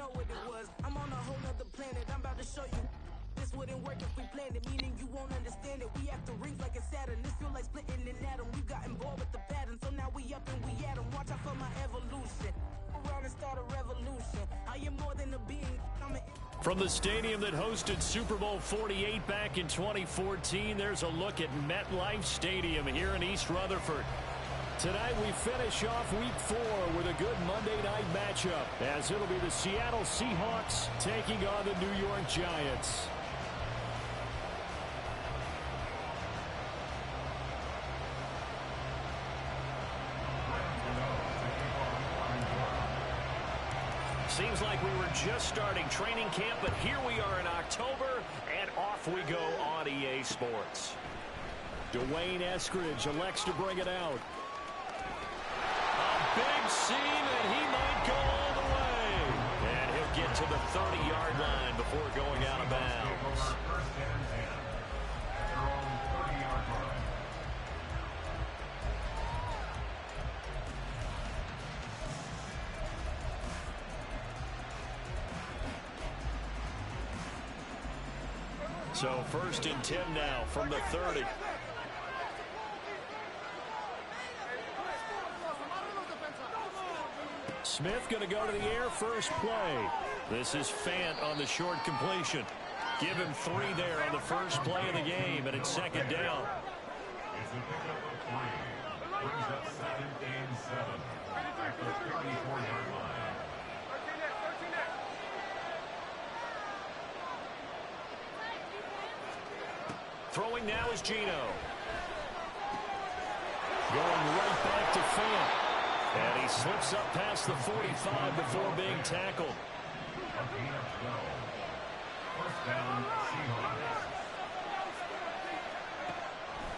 know what it was. I'm on a whole nother planet, I'm about to show you. This wouldn't work if we planned it, meaning you won't understand it. We have to rings like a Saturn. This feel like splitting an atom. We got involved with the pattern, so now we up and we at 'em. Watch out for my evolution. Around and start a revolution. I am more than a being. From the stadium that hosted Super Bowl 48 back in 2014, there's a look at MetLife Stadium here in East Rutherford. Tonight we finish off Week 4 with a good Monday night matchup, as it'll be the Seattle Seahawks taking on the New York Giants. Seems like we were just starting training camp, but here we are in October, and off we go on EA Sports. Dwayne Eskridge elects to bring it out. A big seam, and he might go all the way. And he'll get to the 30-yard line before going out of bounds. So 1st and 10 now from the 30. Smith going to go to the air first play. This is Fant on the short completion. Give him 3 there on the first play of the game, and it's 2nd down. It's a pickup of 3. Brings up 2nd and 7 at the 34-yard line. Throwing now is Geno. Going right back to Fant. And he slips up past the 45 before being tackled.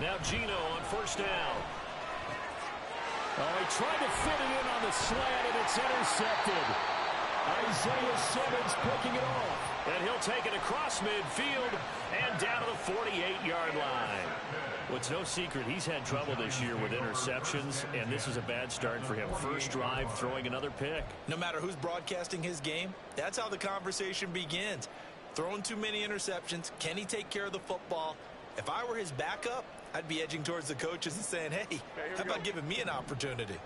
Now Geno on 1st down. Oh, he tried to fit it in on the slant, and it's intercepted. Isaiah Simmons picking it off. And he'll take it across midfield and down to the 48-yard line. Well, it's no secret he's had trouble this year with interceptions, and this is a bad start for him. First drive, throwing another pick. No matter who's broadcasting his game, that's how the conversation begins. Throwing too many interceptions, can he take care of the football? If I were his backup, I'd be edging towards the coaches and saying, hey, how about giving me an opportunity?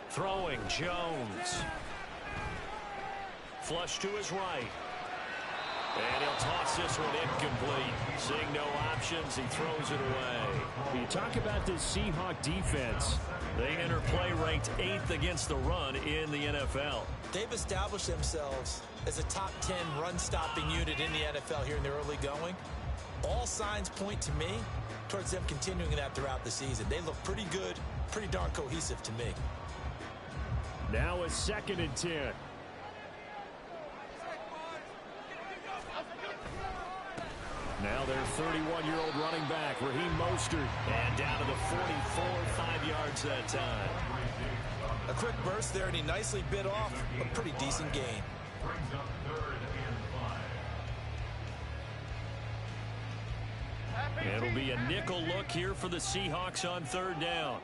Throwing, Jones. Flush to his right. And he'll toss this one incomplete. Seeing no options, he throws it away. You talk about this Seahawk defense. They enter play ranked 8th against the run in the NFL. They've established themselves as a top 10 run-stopping unit in the NFL here in the early going. All signs point to me towards them continuing that throughout the season. They look pretty good, pretty darn cohesive to me. Now a 2nd and 10. Now their 31-year-old running back, Raheem Mostert. And down to the 44, 5 yards that time. A quick burst there, and he nicely bit off a pretty decent gain. Brings up 3rd and 5. It'll be a nickel look here for the Seahawks on 3rd down.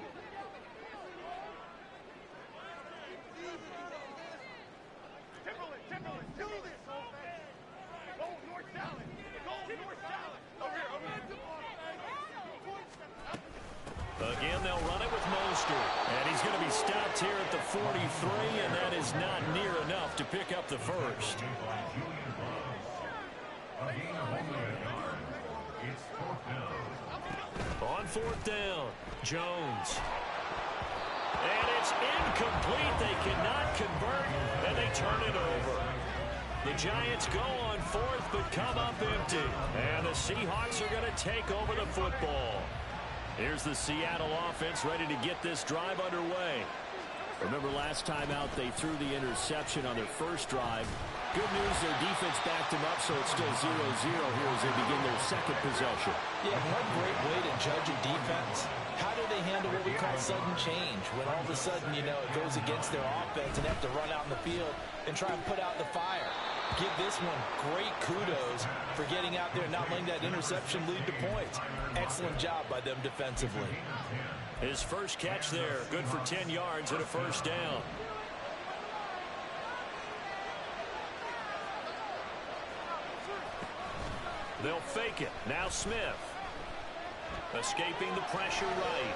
Again, they'll run it with Mostert. And he's going to be stopped here at the 43, and that is not near enough to pick up the first. On 4th down, Jones. And it's incomplete. They cannot convert, and they turn it over. The Giants go on 4th, but come up empty. And the Seahawks are going to take over the football. Here's the Seattle offense ready to get this drive underway. Remember last time out they threw the interception on their first drive. Good news, their defense backed them up, so it's still 0-0 here as they begin their 2nd possession. Yeah, one great way to judge a defense. How do they handle what we call sudden change? When all of a sudden, you know, it goes against their offense and they have to run out in the field and try and put out the fire. Give this one great kudos for getting out there and not letting that interception lead to points. Excellent job by them defensively. His first catch there, good for 10 yards and a first down. They'll fake it. Now Smith. Escaping the pressure right.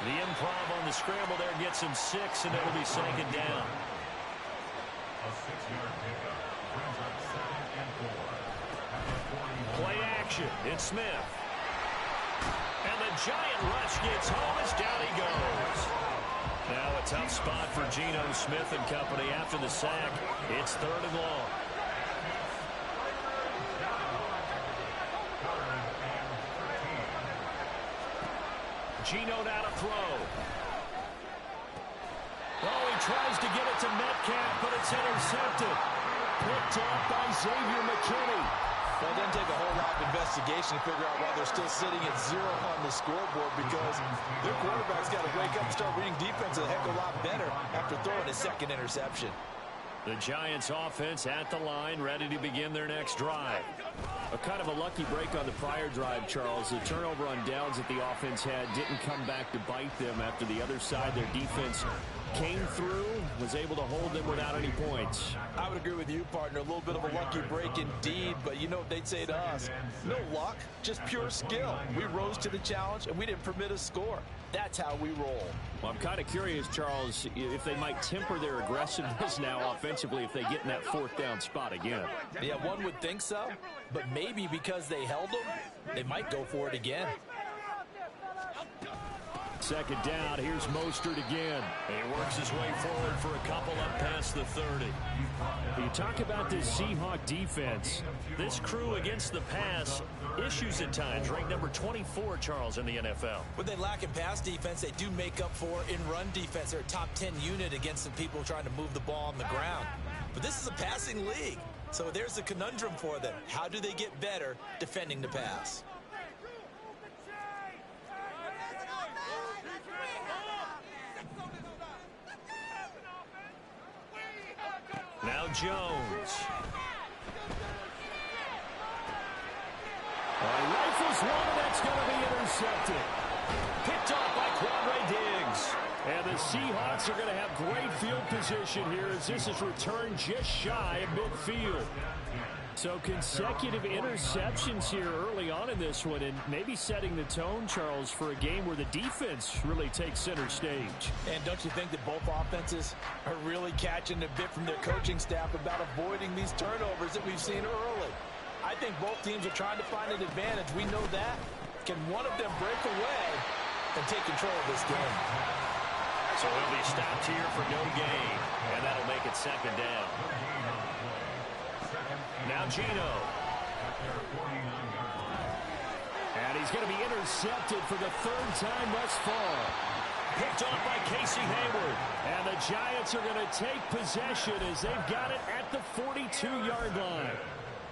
The improv on the scramble there gets him 6, and it'll be second down. A 6-yard pickup brings up 2nd and 4. Play action. It's Smith. And the giant rush gets home as down he goes. Now a tough spot for Geno Smith and company after the sack. It's 3rd and long. Geno now to throw. Oh, he tries to get it to Metcalf, but it's intercepted. Picked up by Xavier McKinney. Well, it doesn't take a whole lot of investigation to figure out why they're still sitting at 0 on the scoreboard, because their quarterback's got to wake up and start reading defense a heck of a lot better after throwing his 2nd interception. The Giants offense at the line, ready to begin their next drive. A kind of a lucky break on the prior drive, Charles. The turnover on downs that the offense had didn't come back to bite them after the other side. Their defense came through, was able to hold them without any points. I would agree with you, partner. A little bit of a lucky break indeed, but you know what they'd say to us? No luck, just pure skill. We rose to the challenge, and we didn't permit a score. That's how we roll. Well, I'm kind of curious, Charles, if they might temper their aggressiveness now offensively if they get in that 4th down spot again. Yeah, one would think so, but maybe because they held them, they might go for it again. 2nd down, here's Mostert again. He works his way forward for a couple up past the 30. You talk about this Seahawk defense. This crew against the pass, issues at times. Ranked number 24, Charles, in the NFL. When they lack in pass defense, they do make up for in run defense. They're a top 10 unit against the people trying to move the ball on the ground. But this is a passing league, so there's a conundrum for them. How do they get better defending the pass? Now Jones. Rifles one, and that's going to be intercepted. Picked off by Quandre Diggs. And the Seahawks are going to have great field position here as this is returned just shy of midfield. So consecutive interceptions here early on in this one, and maybe setting the tone, Charles, for a game where the defense really takes center stage. And don't you think that both offenses are really catching a bit from their coaching staff about avoiding these turnovers that we've seen early? I think both teams are trying to find an advantage. We know that. Can one of them break away and take control of this game? So he'll be stopped here for no gain, and that'll make it 2nd down. Now Geno. And he's going to be intercepted for the 3rd time thus far. Picked off by Casey Hayward. And the Giants are going to take possession as they've got it at the 42-yard line.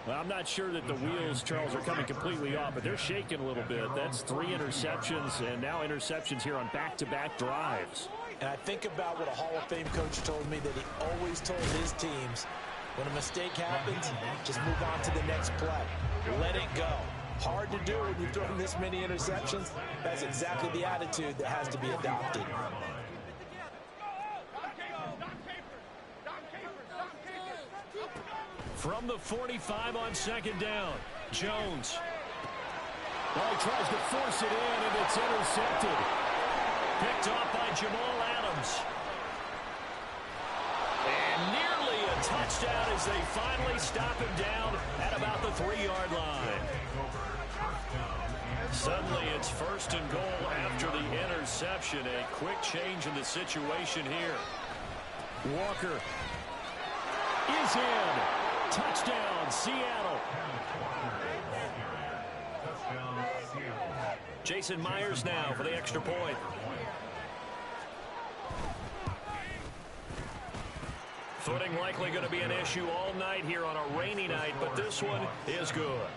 Well, I'm not sure that the wheels, Charles, are coming completely off, but they're shaking a little bit. That's 3 interceptions, and now interceptions here on back-to-back drives. And I think about what a Hall of Fame coach told me, that he always told his teams, when a mistake happens, just move on to the next play. Let it go. Hard to do when you've thrown this many interceptions. That's exactly the attitude that has to be adopted. From the 45 on 2nd down, Jones. Well, he tries to force it in, and it's intercepted. Picked off by Jamal Adams. And nearly a touchdown as they finally stop him down at about the 3-yard line. Suddenly it's 1st and goal after the interception. A quick change in the situation here. Walker is in. Touchdown, Seattle. Jason Myers now for the extra point. Footing likely going to be an issue all night here on a rainy night, but this one is good.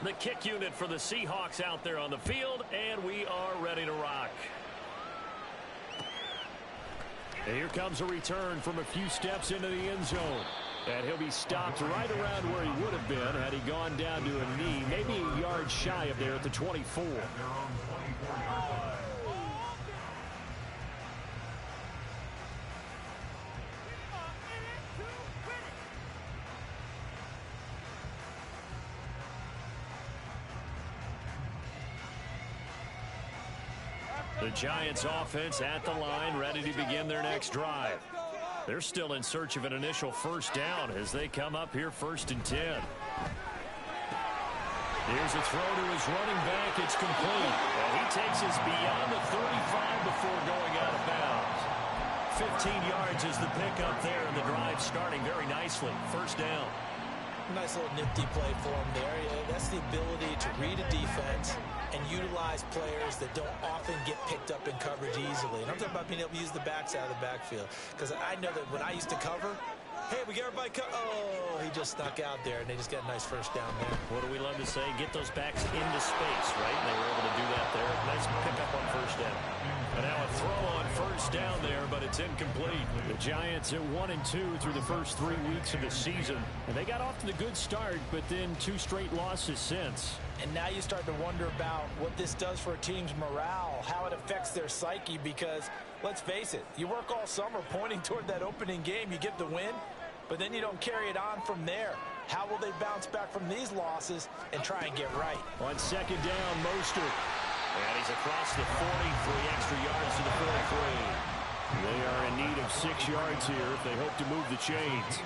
The kick unit for the Seahawks out there on the field, and we are ready to rock. And here comes a return from a few steps into the end zone. And he'll be stopped right around where he would have been had he gone down to a knee, maybe a yard shy of there at the 24. The Giants offense at the line, ready to begin their next drive. They're still in search of an initial first down as they come up here 1st and 10. Here's a throw to his running back. It's complete. And he takes us beyond the 35 before going out of bounds. 15 yards is the pickup there, and the drive starting very nicely. First down. Nice little nifty play for him there. Yeah, that's the ability to read a defense and utilize players that don't often get picked up in coverage easily. And I'm talking about being able to use the backs out of the backfield. Because I know that when I used to cover, hey, we got everybody oh, he just snuck out there, and they just got a nice first down there. What do we love to say? Get those backs into space, right? And they were able to do that there. Nice pickup on first down. And now a throw on first down there, but it's incomplete. The Giants at 1-2 through the first 3 weeks of the season. And they got off to the good start, but then 2 straight losses since. And now you start to wonder about what this does for a team's morale, how it affects their psyche, because let's face it, you work all summer pointing toward that opening game, you get the win, but then you don't carry it on from there. How will they bounce back from these losses and try and get right? On second down, Mostert. And he's across the 40, 3 extra yards to the 43. They are in need of 6 yards here if they hope to move the chains.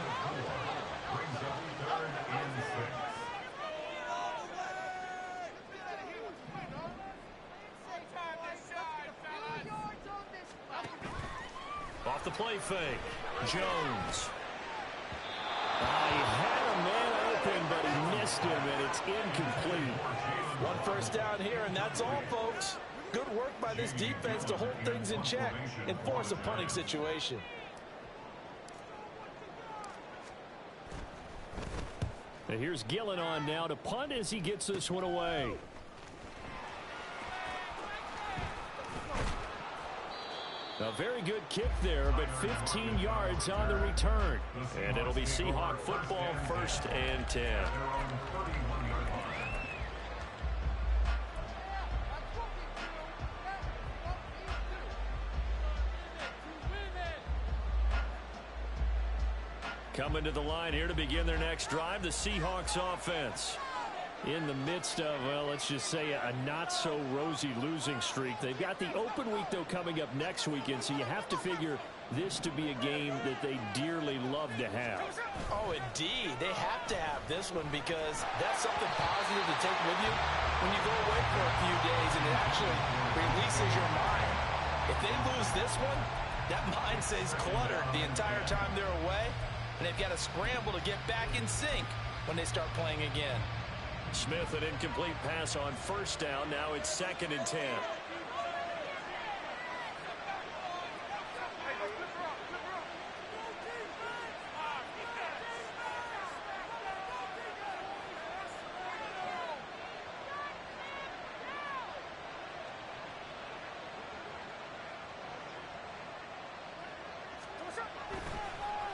Off the play fake, Jones. He had a man open, but he missed him, and it's incomplete. 1 first down here, and that's all, folks. Good work by this defense to hold things in check and force a punting situation. And here's Gillen on now to punt as he gets this one away. A very good kick there, but 15 yards on the return. And it'll be Seahawk football, 1st and 10. Coming to the line here to begin their next drive, the Seahawks offense. In the midst of, well, let's just say a not-so-rosy losing streak. They've got the open week, though, coming up next weekend, so you have to figure this to be a game that they dearly love to have. Oh, indeed. They have to have this one because that's something positive to take with you when you go away for a few days, and it actually releases your mind. If they lose this one, that mind stays cluttered the entire time they're away, and they've got to scramble to get back in sync when they start playing again. Smith, an incomplete pass on first down. Now it's 2nd and 10.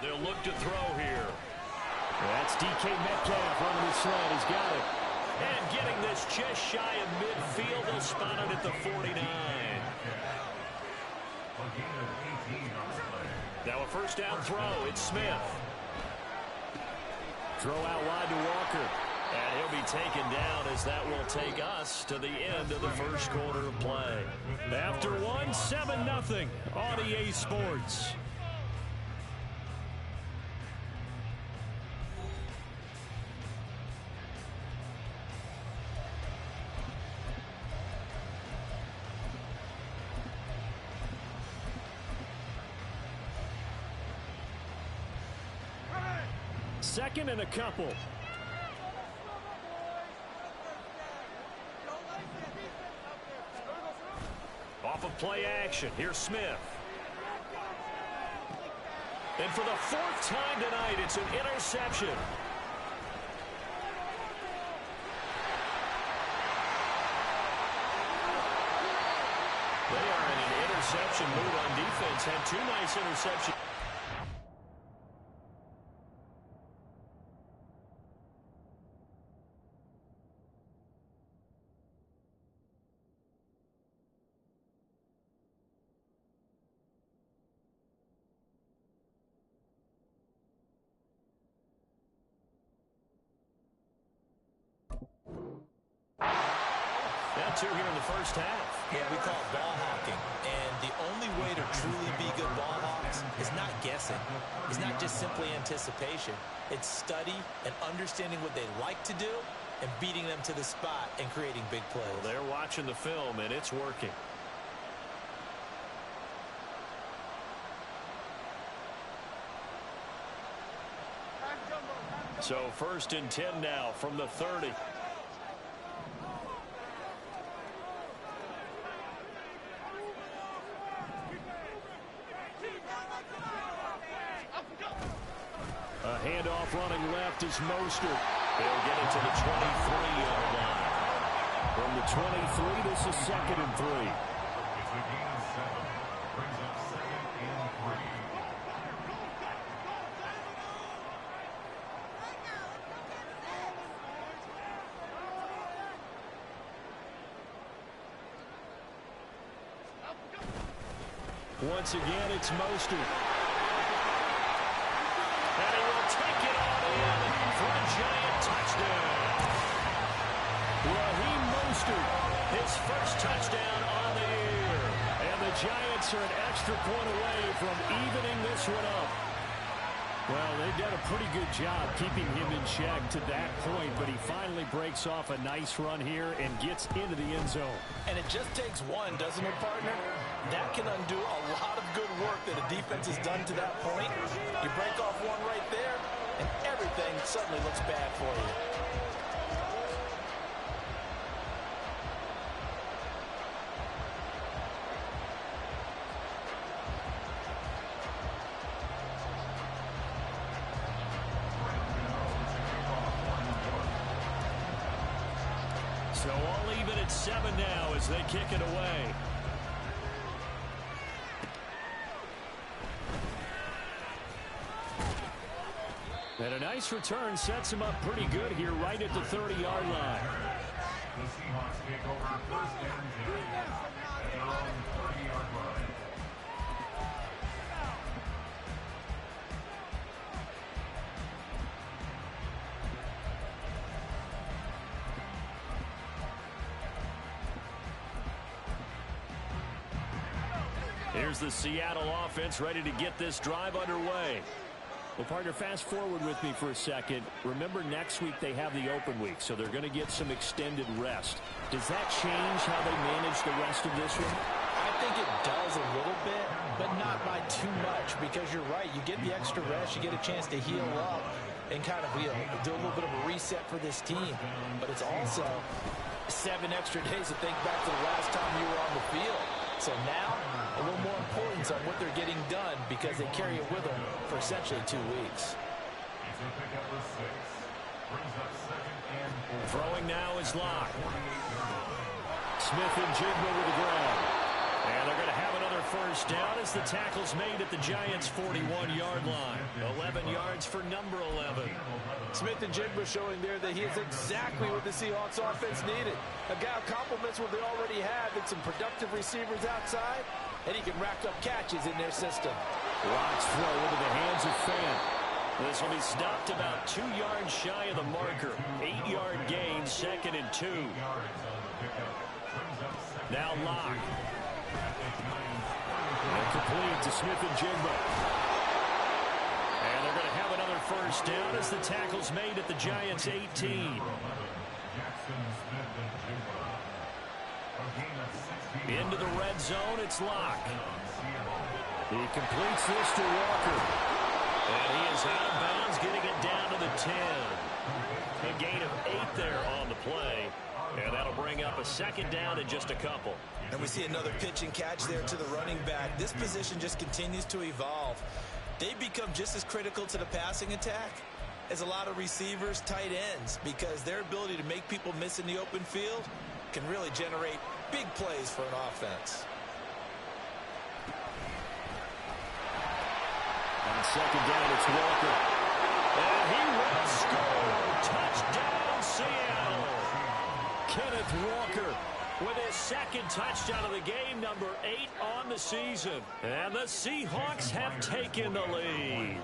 They'll look to throw here. That's DK Metcalf running the slot. He's got it. And getting this just shy of midfield. They'll spot it at the 49. Now a first down throw. It's Smith. Throw out wide to Walker. And he'll be taken down as that will take us to the end of the first quarter of play. After one, 7-0 on EA Sports. Second and a couple. Off of play action. Here's Smith. And for the fourth time tonight, it's an interception. They are in an interception mood on defense. Had two nice interceptions. Two here in the first half. Yeah, we call it ball hawking. And the only way to truly be good ball hawks is not guessing. It's not just simply anticipation. It's study and understanding what they like to do and beating them to the spot and creating big plays. Well, they're watching the film, and it's working. So 1st and 10 now from the 30. A handoff running left is Mostert. They'll get it to the 23-yard line. From the 23, this is 2nd and 3. It's a gain of 7. Brings up 2nd and 3. Once again, it's Mostert. And he will take it on in for a giant touchdown. Raheem Mostert, his first touchdown on the year. And the Giants are an extra point away from evening this one up. Well, they've done a pretty good job keeping him in check to that point, but he finally breaks off a nice run here and gets into the end zone. And it just takes one, doesn't it, partner? That can undo a lot of good work that a defense has done to that point. You break off one right there, and everything suddenly looks bad for you. So all even at 7 now as they kick it away. And a nice return sets him up pretty good here right at the 30-yard line. The Seahawks take over 1st and 10 at their own 30-yard line. Here's the Seattle offense ready to get this drive underway. Well, partner, fast forward with me for a second. Remember, next week they have the open week, so they're going to get some extended rest. Does that change how they manage the rest of this one? I think it does a little bit, but not by too much, because you're right. You get the extra rest. You get a chance to heal up and kind of do a little bit of a reset for this team. But it's also 7 extra days to think back to the last time you were on the field. So now, a little more importance on what they're getting done because they carry it with them for essentially 2 weeks. Throwing now is Locke. Smith and Jigba with the ground. And they're going to have another first down as the tackle's made at the Giants' 41-yard line. 11 yards for number 11. Smith and Jigba showing there that he is exactly what the Seahawks offense needed. A guy who complements what they already have and some productive receivers outside, and he can rack up catches in their system. Locke's throw into the hands of Fant. This will be stopped about 2 yards shy of the marker. 8-yard gain, 2nd and 2. Now Locke. And complete to Smith and Jigba. And they're going to have another first down as the tackle's made at the Giants' 18. Into the red zone, it's Locke. He completes this to Walker. And he is out of bounds, getting it down to the 10. A gain of 8 there on the play. And that'll bring up a 2nd down in just a couple. And we see another pitch and catch there to the running back. This position just continues to evolve. They become just as critical to the passing attack as a lot of receivers, tight ends, because their ability to make people miss in the open field can really generate big plays for an offense. On second down, it's Walker. And he will score. Touchdown, Seattle. Kenneth Walker with his second touchdown of the game, number 8 on the season. And the Seahawks have taken the lead.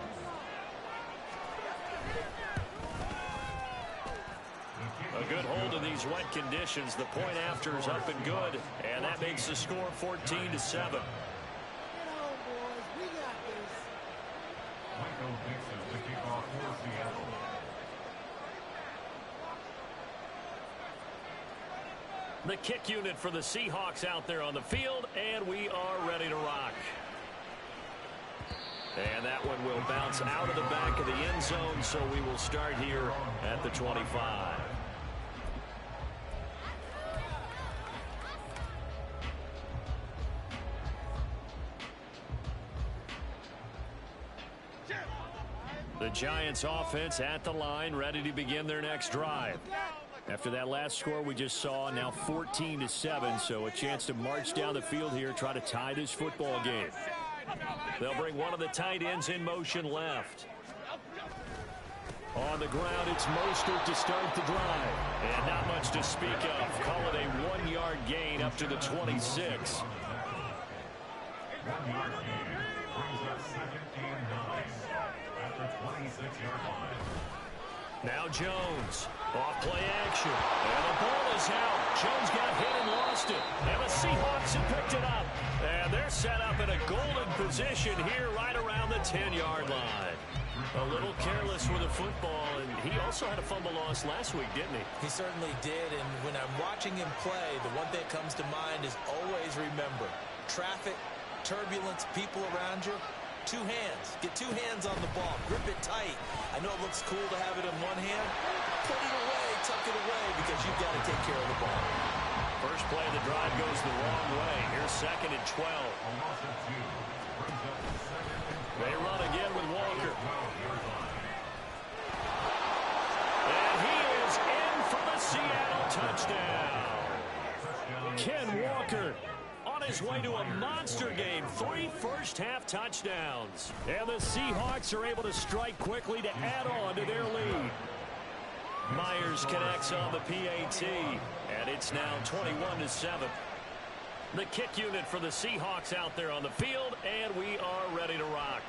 A good hold in these wet conditions. The point after is up and good. And that makes the score 14-7. The kick unit for the Seahawks out there on the field, and we are ready to rock. And that one will bounce out of the back of the end zone, so we will start here at the 25. The Giants offense at the line, ready to begin their next drive. After that last score we just saw, now 14-7, so a chance to march down the field here, try to tie this football game. They'll bring one of the tight ends in motion left. On the ground, it's Mostert to start the drive. And not much to speak of. Call it a 1-yard gain up to the 26. 1 yard gain brings up 2nd and 9 at the 26-yard line. Now Jones, off play action, and the ball is out. Jones got hit and lost it, and the Seahawks have picked it up. And they're set up in a golden position here right around the 10-yard line. A little careless with the football, and he also had a fumble loss last week, didn't he? He certainly did, and when I'm watching him play, the one thing that comes to mind is always remember, traffic, turbulence, people around you. 2 hands. Get 2 hands on the ball. Grip it tight. I know it looks cool to have it in one hand. Put it away. Tuck it away because you've got to take care of the ball. First play of the drive goes the wrong way. Here's 2nd and 12. They run again with Walker. And he is in for the Seattle touchdown. Ken Walker on his way to a monster game. 3 first-half touchdowns. And the Seahawks are able to strike quickly to add on to their lead. Myers connects on the PAT, and it's now 21-7. The kick unit for the Seahawks out there on the field, and we are ready to rock.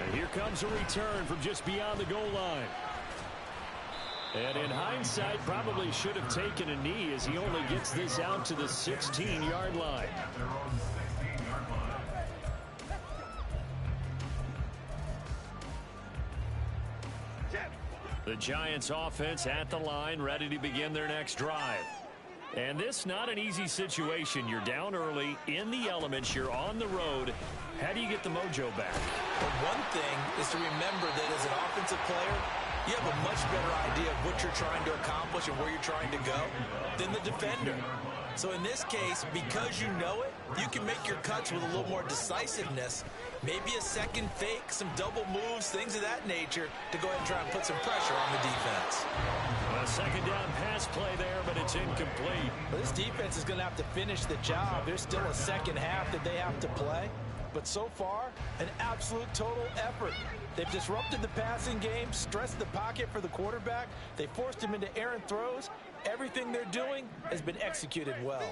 And here comes a return from just beyond the goal line. And in hindsight, probably should have taken a knee as he only gets this out to the 16-yard line. The Giants offense at the line, ready to begin their next drive. And this not an easy situation. You're down early, in the elements, you're on the road. How do you get the mojo back? Well, one thing is to remember that as an offensive player, you have a much better idea of what you're trying to accomplish and where you're trying to go than the defender. So in this case, because you know it, you can make your cuts with a little more decisiveness, maybe a second fake, some double moves, things of that nature to go ahead and try and put some pressure on the defense. A second down pass play there, but it's incomplete. Well, this defense is going to have to finish the job. There's still a second half that they have to play. But so far, an absolute total effort. They've disrupted the passing game, stressed the pocket for the quarterback. They forced him into errant throws. Everything they're doing has been executed well.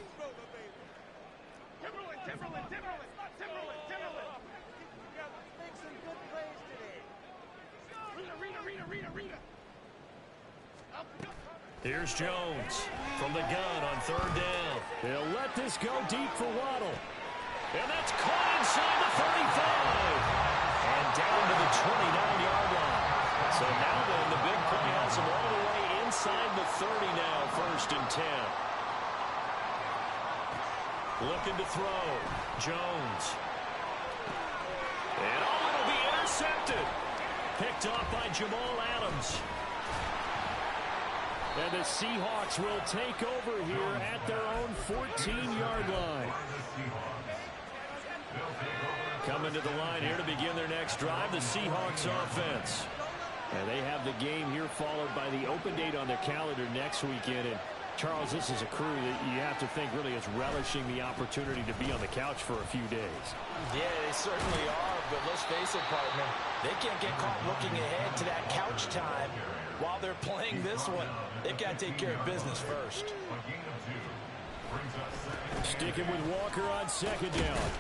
Here's Jones from the gun on 3rd down. He'll let this go deep for Waddle. And that's caught inside the 35. And down to the 29-yard line. So now then, the big play has him all the way inside the 30 now, 1st and 10. Looking to throw. Jones. And it'll be intercepted. Picked off by Jamal Adams. And the Seahawks will take over here at their own 14-yard line. Coming to the line here to begin their next drive, the Seahawks offense. And they have the game here followed by the open date on their calendar next weekend. And Charles, this is a crew that you have to think really is relishing the opportunity to be on the couch for a few days. Yeah, they certainly are, but let's face it, partner. They can't get caught looking ahead to that couch time while they're playing this one. They've got to take care of business first. Sticking with Walker on second down.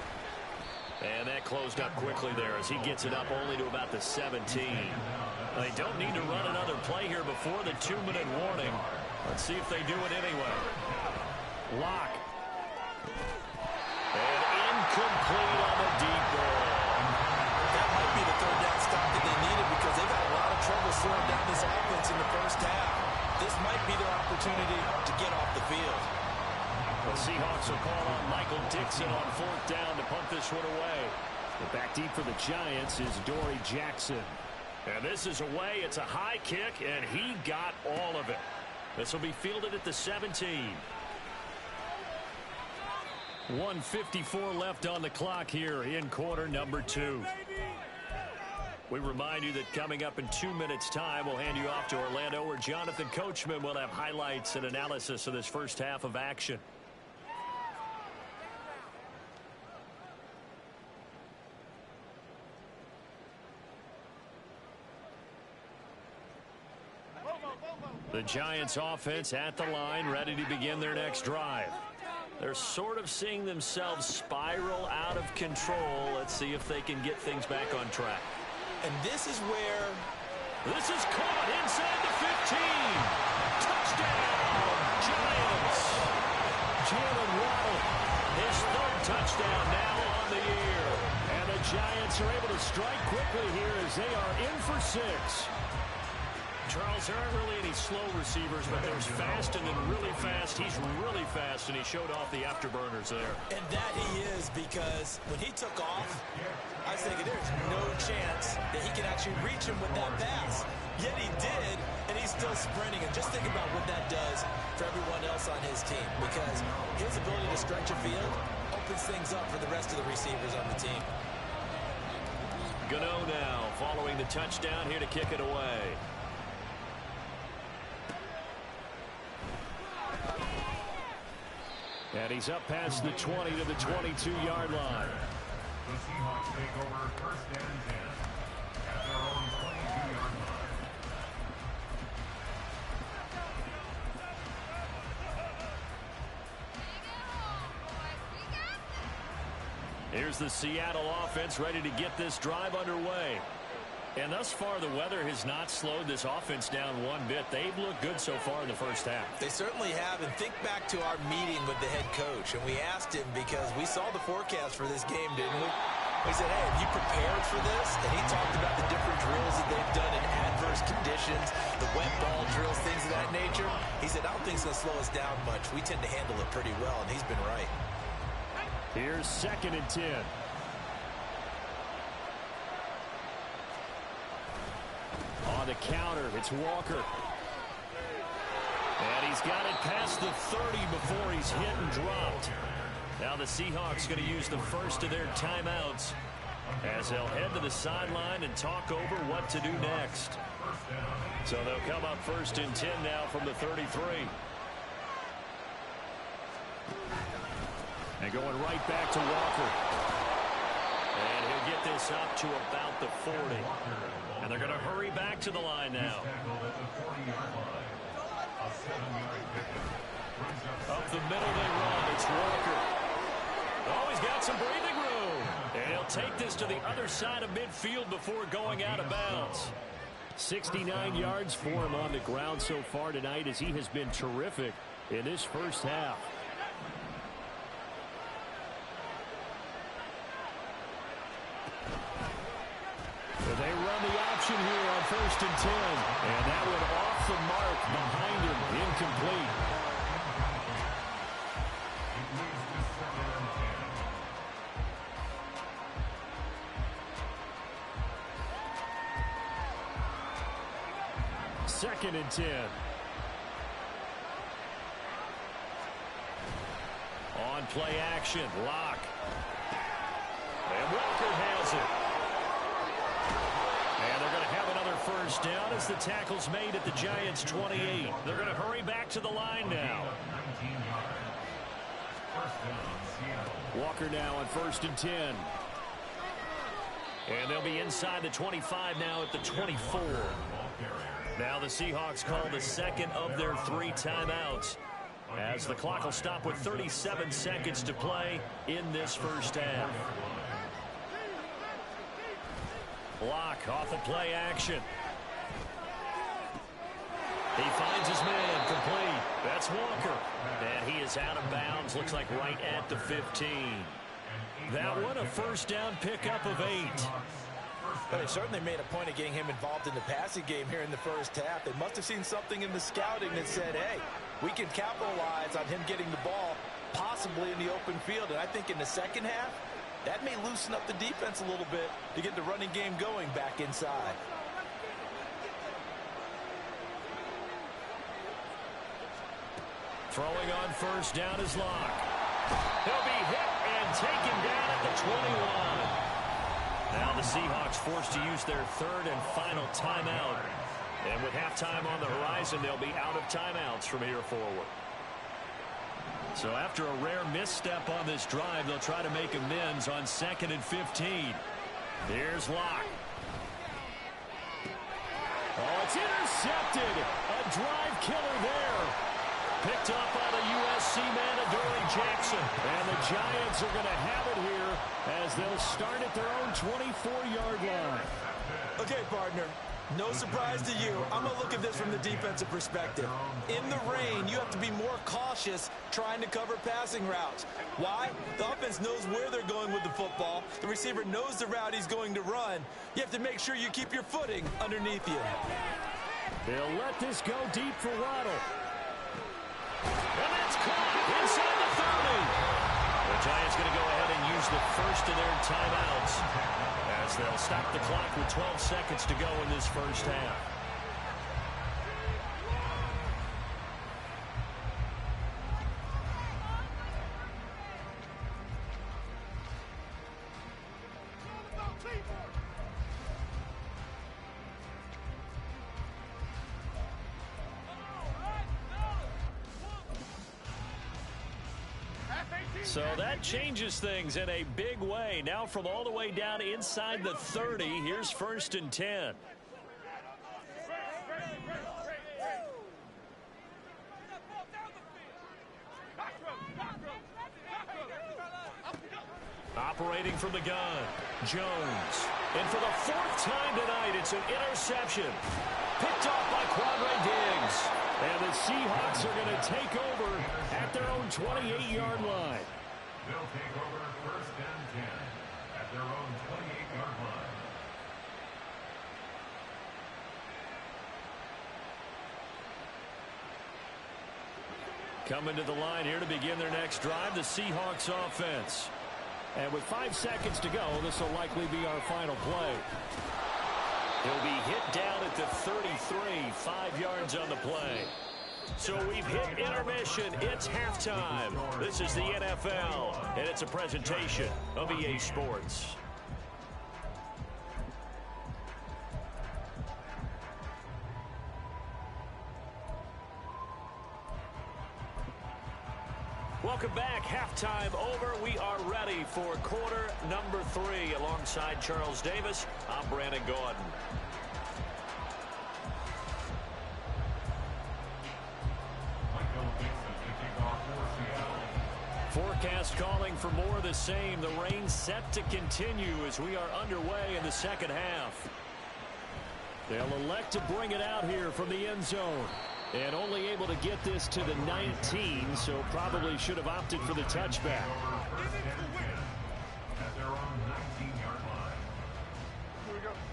And that closed up quickly there as he gets it up only to about the 17. They don't need to run another play here before the 2-minute warning. Let's see if they do it anyway. Lock. And incomplete on the deep ball. That might be the third down stop that they needed because they've had a lot of trouble slowing down this offense in the first half. This might be their opportunity to get off the field. The Seahawks will call on Michael Dixon on fourth down to punt this one away. But back deep for the Giants is Dory Jackson. And this is away. It's a high kick, and he got all of it. This will be fielded at the 17. 1:54 left on the clock here in quarter number 2. We remind you that coming up in 2 minutes' time, we'll hand you off to Orlando, where Jonathan Coachman will have highlights and analysis of this first half of action. The Giants offense at the line, ready to begin their next drive. They're sort of seeing themselves spiral out of control. Let's see if they can get things back on track. And this is where... This is caught inside the 15. Touchdown, Giants. Jalen Waddle, his third touchdown now on the year. And the Giants are able to strike quickly here as they are in for 6. Charles, there aren't really any slow receivers, but there's fast and then really fast. He's really fast, and he showed off the afterburners there. And that he is, because when he took off, I was thinking there's no chance that he can actually reach him with that pass. Yet he did, and he's still sprinting. And just think about what that does for everyone else on his team, because his ability to stretch a field opens things up for the rest of the receivers on the team. Gano now following the touchdown here to kick it away. And he's up past the 20 to the 22-yard line. The Seahawks take over first and 10 at their own 22-yard line. Here's the Seattle offense ready to get this drive underway. And thus far, the weather has not slowed this offense down one bit. They've looked good so far in the first half. They certainly have. And think back to our meeting with the head coach. And we asked him because we saw the forecast for this game, didn't we? We said, hey, have you prepared for this? And he talked about the different drills that they've done in adverse conditions, the wet ball drills, things of that nature. He said, I don't think it's going to slow us down much. We tend to handle it pretty well, and he's been right. Here's 2nd and 10. On the counter, it's Walker. And he's got it past the 30 before he's hit and dropped. Now the Seahawks going to use the first of their timeouts as they'll head to the sideline and talk over what to do next. So they'll come up 1st and 10 now from the 33. And going right back to Walker. And he'll get this up to about the 40. And they're going to hurry back to the line now. Up the middle they run. It's Walker. Oh, he's got some breathing room. And he'll take this to the other side of midfield before going out of bounds. 69 yards for him on the ground so far tonight as he has been terrific in this first half. So they run the option here on 1st and 10. And that one off the mark behind him. Incomplete. Second and 10. On play action, Lock. Walker has it. And they're going to have another first down as the tackle's made at the Giants' 28. They're going to hurry back to the line now. Walker now on 1st and 10. And they'll be inside the 25 now at the 24. Now the Seahawks call the second of their 3 timeouts, as the clock will stop with 37 seconds to play in this first half. Block off the play action. He finds his man, complete. That's Walker. And he is out of bounds, looks like right at the 15. That one a first down pickup of 8. Well, they certainly made a point of getting him involved in the passing game here in the first half. They must have seen something in the scouting that said, hey, we can capitalize on him getting the ball possibly in the open field. And I think in the second half, that may loosen up the defense a little bit to get the running game going back inside. Throwing on first down is Locke. He'll be hit and taken down at the 21. Now the Seahawks forced to use their 3rd and final timeout. And with halftime on the horizon, they'll be out of timeouts from here forward. So after a rare misstep on this drive, they'll try to make amends on 2nd and 15. Here's Locke. Oh, it's intercepted. A drive killer there. Picked up by the USC man, Adoree Jackson. And the Giants are going to have it here as they'll start at their own 24-yard line. Okay, partner. No surprise to you. I'm going to look at this from the defensive perspective. In the rain, you have to be more cautious trying to cover passing routes. Why? The offense knows where they're going with the football. The receiver knows the route he's going to run. You have to make sure you keep your footing underneath you. They'll let this go deep for Waddle. And that's caught inside the 30. The Giants going to go ahead and use the first of their timeouts, as they'll stop the clock with 12 seconds to go in this first half. So that changes things in a big way. Now from all the way down inside the 30, here's 1st and 10. Operating from the gun, Jones. And for the 4th time tonight, it's an interception. Picked off by Quadre Diggs. And the Seahawks are going to take over at their own 28-yard line. They'll take over 1st and 10 at their own 28-yard line. Coming to the line here to begin their next drive, the Seahawks offense. And with 5 seconds to go, this will likely be our final play. He'll be hit down at the 33, 5 yards on the play. So we've hit intermission. It's halftime. This is the NFL, and it's a presentation of EA Sports. Welcome back. Halftime over. We are ready for quarter number 3. Alongside Charles Davis, I'm Brandon Gordon. Forecast calling for more of the same. The rain set to continue as we are underway in the second half. They'll elect to bring it out here from the end zone. And only able to get this to the 19, so probably should have opted for the touchback.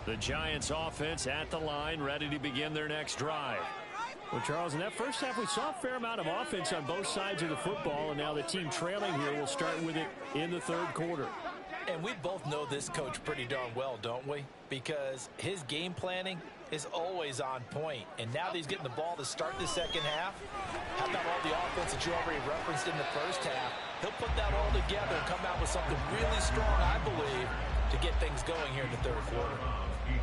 The Giants offense at the line, ready to begin their next drive. Well, Charles, in that first half, we saw a fair amount of offense on both sides of the football, and now the team trailing here will start with it in the third quarter. And we both know this coach pretty darn well, don't we? Because his game planning is always on point. And now that he's getting the ball to start the second half, how about all the offense that you already referenced in the first half? He'll put that all together and come out with something really strong, I believe, to get things going here in the third quarter.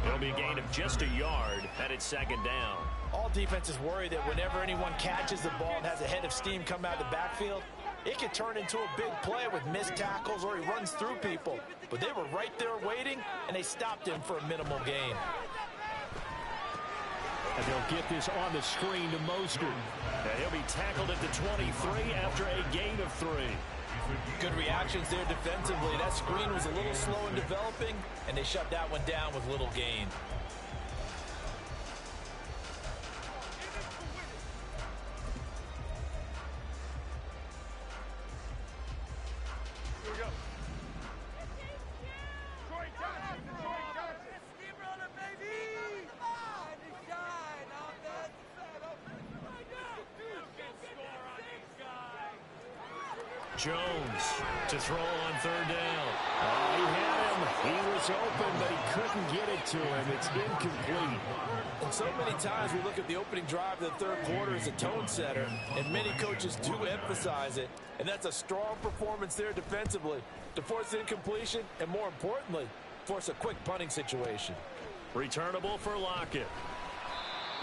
It'll be a gain of just a yard, and it's second down. All defenses worry that whenever anyone catches the ball and has a head of steam come out of the backfield, it can turn into a big play with missed tackles or he runs through people. But they were right there waiting, and they stopped him for a minimal gain. And they'll get this on the screen to Mostert. And he'll be tackled at the 23 after a gain of 3. Good reactions there defensively. That screen was a little slow in developing, and they shut that one down with little gain. Jones to throw on third down. Oh, he had him. He was open, but he couldn't get it to him. It's incomplete. And so many times we look at the opening drive of the third quarter as a tone setter, and many coaches do emphasize it, and that's a strong performance there defensively to force incompletion and, more importantly, force a quick punting situation. Returnable for Lockett.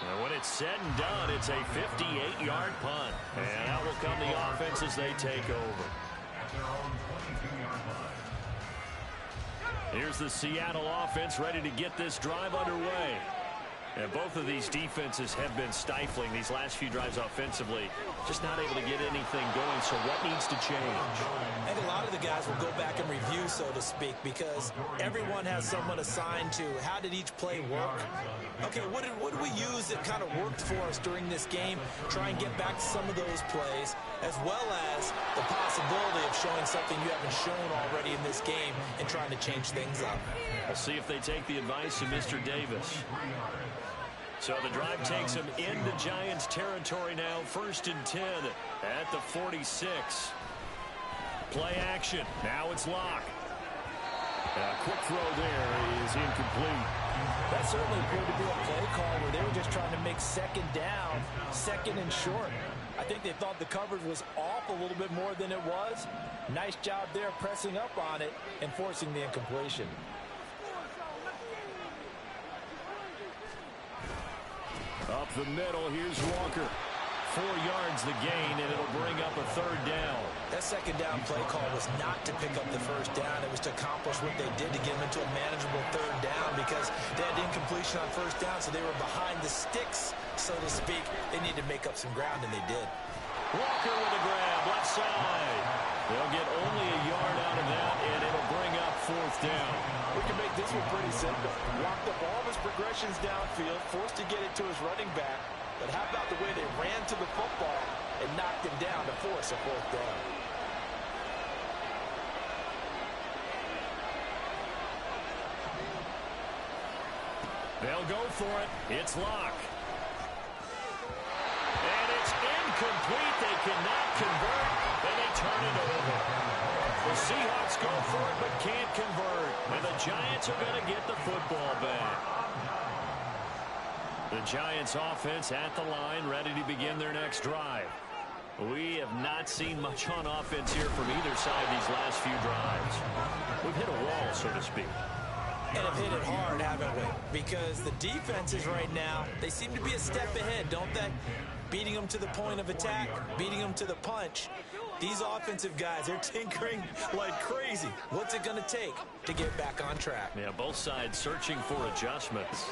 And when it's said and done, it's a 58-yard punt. And out will come the offense as they take over. Here's the Seattle offense ready to get this drive underway. And both of these defenses have been stifling these last few drives offensively. Just not able to get anything going, so what needs to change? I think a lot of the guys will go back and review, so to speak, because everyone has someone assigned to how did each play work. Okay, what did we use that kind of worked for us during this game? Try and get back to some of those plays, as well as the possibility of showing something you haven't shown already in this game and trying to change things up. We'll see if they take the advice of Mr. Davis. So the drive takes them into Giants territory now. 1st and 10 at the 46. Play action. Now it's Locke. A quick throw there is incomplete. That certainly appeared to be a play call where they were just trying to make second down, second and short. I think they thought the coverage was off a little bit more than it was. Nice job there pressing up on it and forcing the incompletion. Up the middle, here's Walker. 4 yards the gain, and it'll bring up a third down. That second down play call was not to pick up the first down. It was to accomplish what they did to get them into a manageable third down because they had incompletion on first down, so they were behind the sticks, so to speak. They needed to make up some ground, and they did. Walker with a grab, left side. They'll get only a yard out of that, and it'll bring up 4th down. We can make this one pretty simple. Locked up all of his progressions downfield, forced to get it to his running back. But how about the way they ran to the football and knocked him down to force a 4th down? They'll go for it. It's Locke. And it's incomplete. They cannot convert, and they turn it over. The Seahawks go for it but can't convert. And the Giants are going to get the football back. The Giants offense at the line, ready to begin their next drive. We have not seen much on offense here from either side these last few drives. We've hit a wall, so to speak. And have hit it hard, haven't we? Because the defenses right now, they seem to be a step ahead, don't they? Beating them to the point of attack, beating them to the punch. These offensive guys, they're tinkering like crazy. What's it going to take to get back on track? Yeah, both sides searching for adjustments.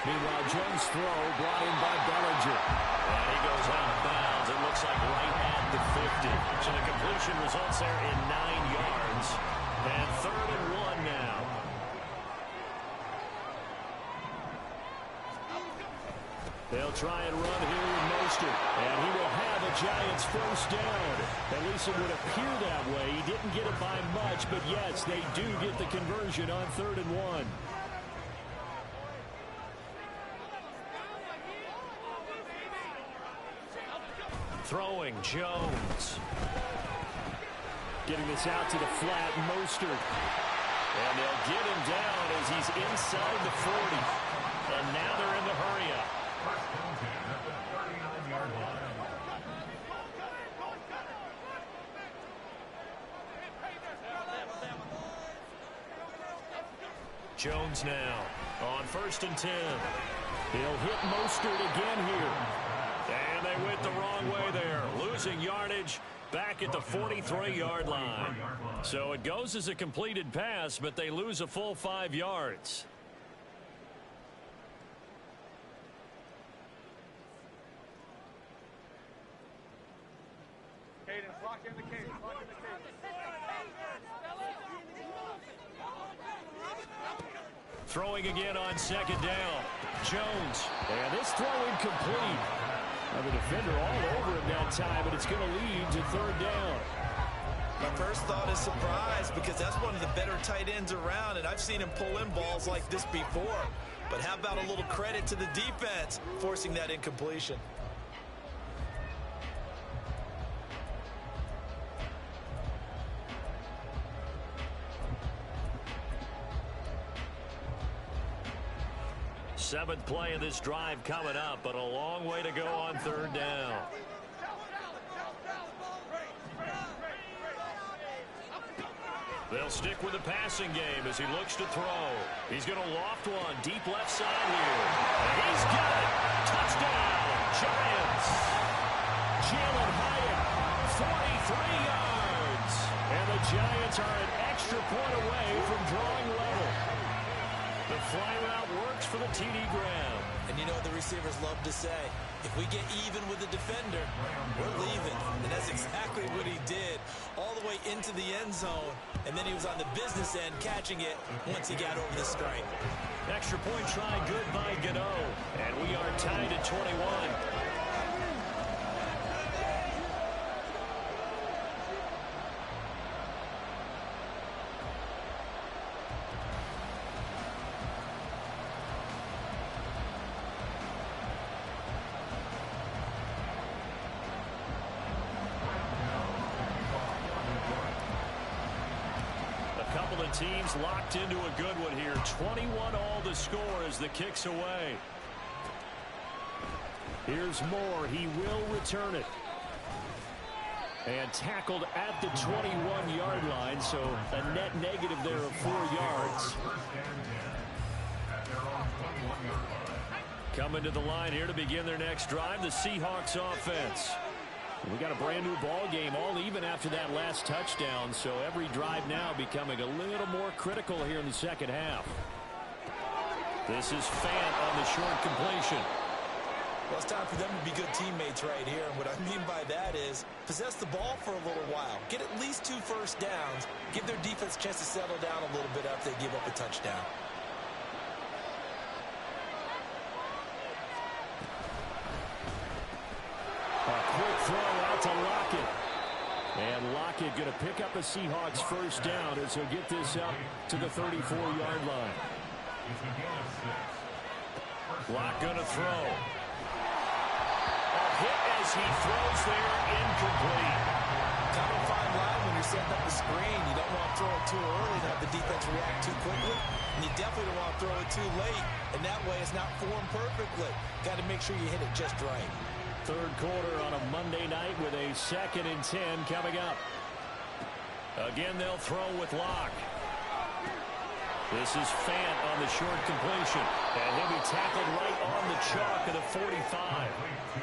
Meanwhile, Jones' throw brought in by Bellinger. And he goes out of bounds. It looks like right at the 50. So the completion results there in 9 yards. And 3rd and 1 now. They'll try and run here with Mostert. And he will have a Giants 1st down. At least it would appear that way. He didn't get it by much, but yes, they do get the conversion on 3rd and 1. Throwing Jones. Getting this out to the flat, Mostert. And they'll get him down as he's inside the 40. And now they're in the hurry-up. Jones now on 1st and 10. He'll hit Mostert again here. And they went the wrong way there, losing yardage back at the 43-yard line. So it goes as a completed pass, but they lose a full 5 yards. Throwing again on 2nd down. Jones. And this throw incomplete. Now the defender all over him that time, but it's going to lead to 3rd down. My first thought is surprise, because that's one of the better tight ends around, and I've seen him pull in balls like this before. But how about a little credit to the defense forcing that incompletion? Seventh play of this drive coming up, but a long way to go on 3rd down. They'll stick with the passing game as he looks to throw. He's going to loft one deep left side here. And he's got it. Touchdown, Giants. Jalen Hyatt, 43 yards. And the Giants are an extra point away from drawing level. The fly route works for the TD grab. And you know what the receivers love to say? If we get even with the defender, we're leaving. And that's exactly what he did, all the way into the end zone. And then he was on the business end catching it once he got over the stripe. Extra point try good by Gano. And we are tied at 21. Teams locked into a good one here. 21 all to score as the kick's away. Here's Moore. He will return it. And tackled at the 21-yard line, so a net negative there of 4 yards. Coming to the line here to begin their next drive, the Seahawks offense. We got a brand new ball game, all even after that last touchdown, so every drive now becoming a little more critical here in the second half. This is Fant on the short completion. Well, it's time for them to be good teammates right here. And what I mean by that is possess the ball for a little while. Get at least 2 first downs. Give their defense a chance to settle down a little bit after they give up a touchdown. Quick throw out to Lockett. And Lockett going to pick up a Seahawks first down as he'll get this up to the 34-yard line. Lock going to throw. A hit as he throws there, incomplete. Kind of a fine line when you're setting up a screen. You don't want to throw it too early and have the defense react too quickly. And you definitely don't want to throw it too late. And that way it's not formed perfectly. Got to make sure you hit it just right. Third quarter on a Monday night with a 2nd and 10 coming up. Again, they'll throw with Locke. This is Fant on the short completion. And he'll be tackled right on the chalk of the 45.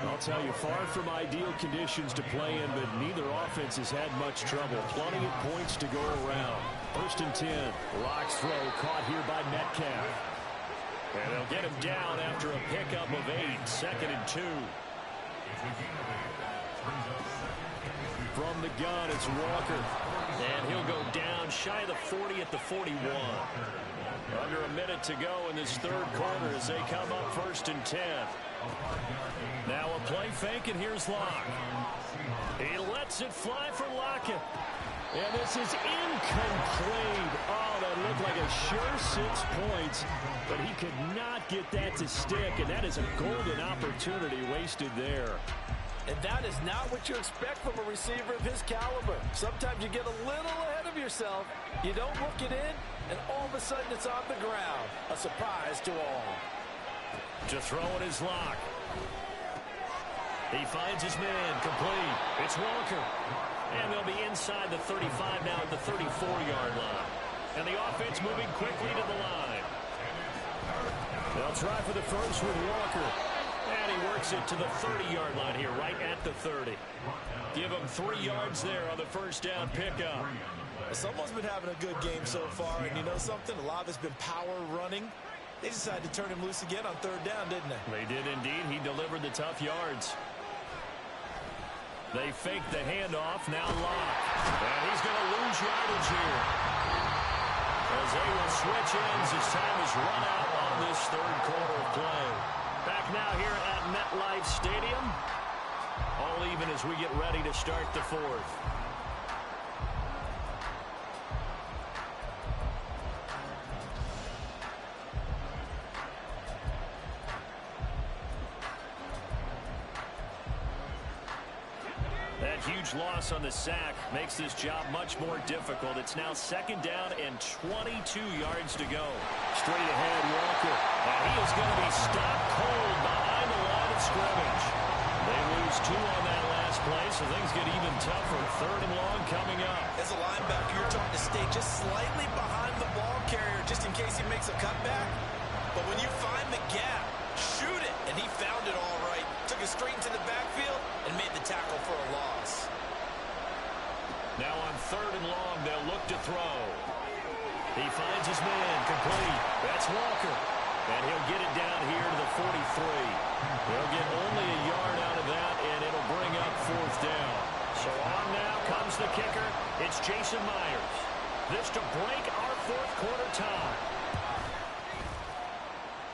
I'll tell you, far from ideal conditions to play in, but neither offense has had much trouble. Plenty of points to go around. 1st and 10. Locke's throw caught here by Metcalf. And they'll get him down after a pickup of 8. 2nd and 2. From the gun, it's Walker. And he'll go down shy of the 40 at the 41. Under a minute to go in this third quarter as they come up 1st and 10. Now a play fake, and here's Locke. He lets it fly for Lockett. And this is incomplete. Oh, that looked like a sure 6 points, but he could not get that to stick, and that is a golden opportunity wasted there. And that is not what you expect from a receiver of his caliber. Sometimes you get a little ahead of yourself. You don't look it in, and all of a sudden it's on the ground. A surprise to all. To throw it is Locke. He finds his man, complete. It's Walker. And they'll be inside the 35 now at the 34-yard line. And the offense moving quickly to the line. They'll try for the first with Walker. And he works it to the 30-yard line here, right at the 30. Give him 3 yards there on the first down pickup. Someone's been having a good game so far, and you know something? A lot of it's been power running. They decided to turn him loose again on 3rd down, didn't they? They did indeed. He delivered the tough yards. They fake the handoff, now Locke. And he's going to lose yardage here. As they will switch ends as time is run out on this 3rd quarter of play. Back now here at MetLife Stadium. All even as we get ready to start the 4th. That huge loss on the sack makes this job much more difficult. It's now 2nd down and 22 yards to go. Straight ahead, Walker. And he is going to be stopped cold behind the line of scrimmage. They lose 2 on that last play, so things get even tougher. 3rd and long coming up. As a linebacker, you're taught to stay just slightly behind the ball carrier just in case he makes a cutback. But when you find the gap, shoot it. And he found it all right. Took it straight into the backfield and made the tackle for a loss. Now on 3rd and long, they'll look to throw. He finds his man, complete. That's Walker. And he'll get it down here to the 43. They'll get only a yard out of that, and it'll bring up 4th down. So on now comes the kicker. It's Jason Myers. This to break our 4th quarter tie.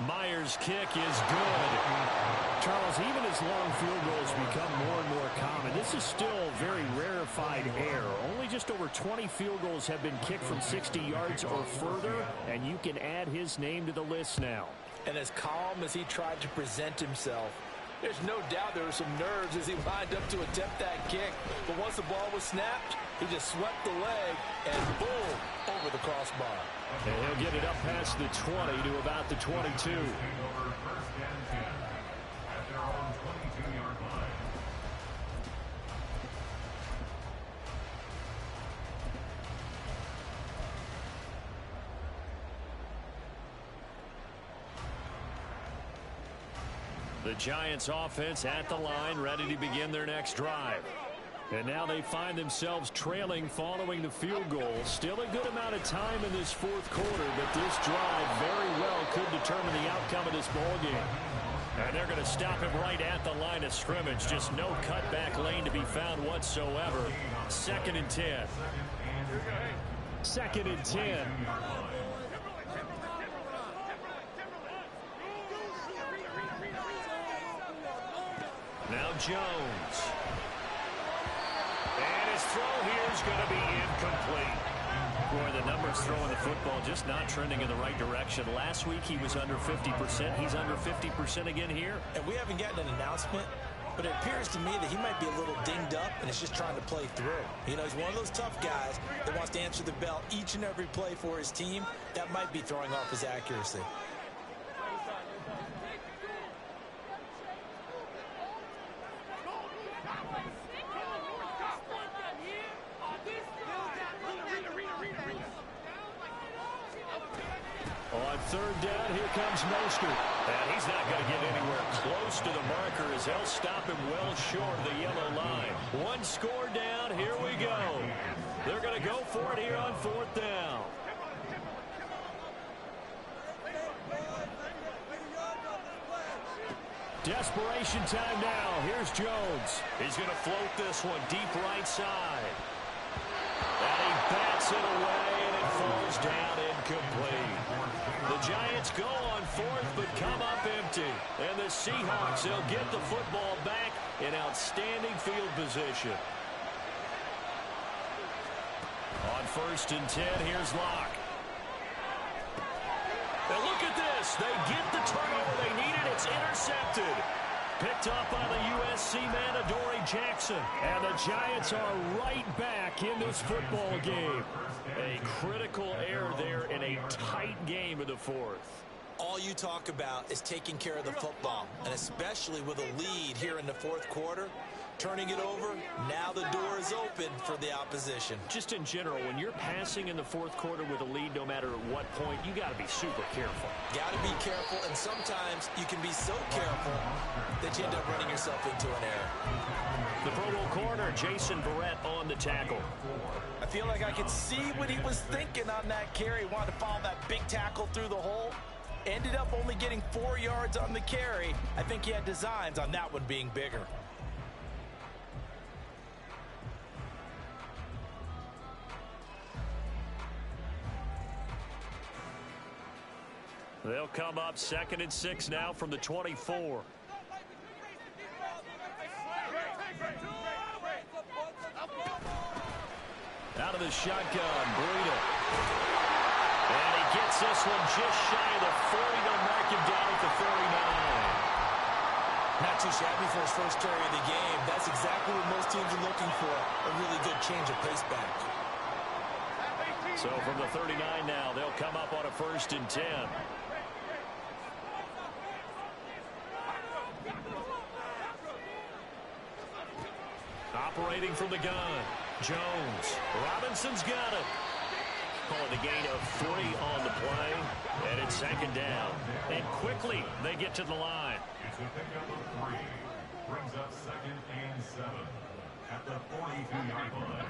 Myers' kick is good. Charles, even as long field goals become more and more common, this is still very rarefied air. Only just over 20 field goals have been kicked from 60 yards or further, and you can add his name to the list now. And as calm as he tried to present himself, there's no doubt there were some nerves as he lined up to attempt that kick. But once the ball was snapped, he just swept the leg and boom, over the crossbar. And he'll get it up past the 20 to about the 22. The Giants offense at the line, ready to begin their next drive. And now they find themselves trailing following the field goal. Still a good amount of time in this 4th quarter, but this drive very well could determine the outcome of this ball game. And they're going to stop him right at the line of scrimmage. Just no cutback lane to be found whatsoever. 2nd and 10. 2nd and 10. Now Jones. And his throw here is going to be incomplete. Boy, the numbers throwing the football just not trending in the right direction. Last week he was under 50%. He's under 50% again here. And we haven't gotten an announcement, but it appears to me that he might be a little dinged up and is just trying to play through. You know, he's one of those tough guys that wants to answer the bell each and every play for his team. That might be throwing off his accuracy. On 3rd down, here comes Mostert. And he's not going to get anywhere close to the marker as they'll stop him well short of the yellow line. 1 score down, here we go. They're going to go for it here on 4th down. Desperation time now. Here's Jones. He's going to float this one deep right side. And he bats it away, and it falls down incomplete. The Giants go on 4th, but come up empty. And the Seahawks, they'll get the football back in outstanding field position. On 1st and 10, here's Locke. And look at this. They get the turnover they needed. It's intercepted. Picked up by the USC man, Adoree Jackson. And the Giants are right back in this football game. A critical error there in a tight game in the 4th. All you talk about is taking care of the football, and especially with a lead here in the 4th quarter, turning it over. Now the door is open for the opposition. Just in general, when you're passing in the fourth quarter with a lead, no matter at what point, you got to be super careful. Got to be careful, and sometimes you can be so careful that you end up running yourself into an error. The Pro Bowl corner, Jason Verrett, on the tackle. I feel like I could see what he was thinking on that carry. Wanted to follow that big tackle through the hole. Ended up only getting 4 yards on the carry. I think he had designs on that one being bigger. They'll come up 2nd and 6 now from the 24. Out of the shotgun, Breida. And he gets this one just shy of the 40. They'll mark him down at the 49. Not too shabby for his first carry of the game. That's exactly what most teams are looking for. A really good change of pace back. So from the 39 now, they'll come up on a 1st and 10. Operating from the gun, Jones. Robinson's got it. Calling a gain of 3 on the play, and it's 2nd down. And quickly, they get to the line. It's a pickup of 3. Brings up 2nd and 7 at the 42-yard line.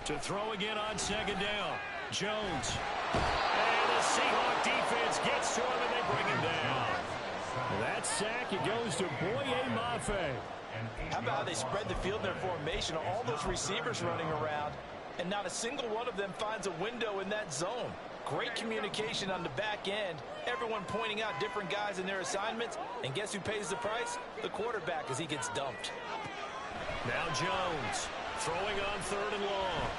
To throw again on 2nd down, Jones. And the Seahawks defense gets to him, and they bring him down. That sack, it goes to Boye Mafe. How about how they spread the field in their formation? All those receivers running around, and not a single one of them finds a window in that zone. Great communication on the back end. Everyone pointing out different guys in their assignments. And guess who pays the price? The quarterback, as he gets dumped. Now Jones throwing on 3rd and long.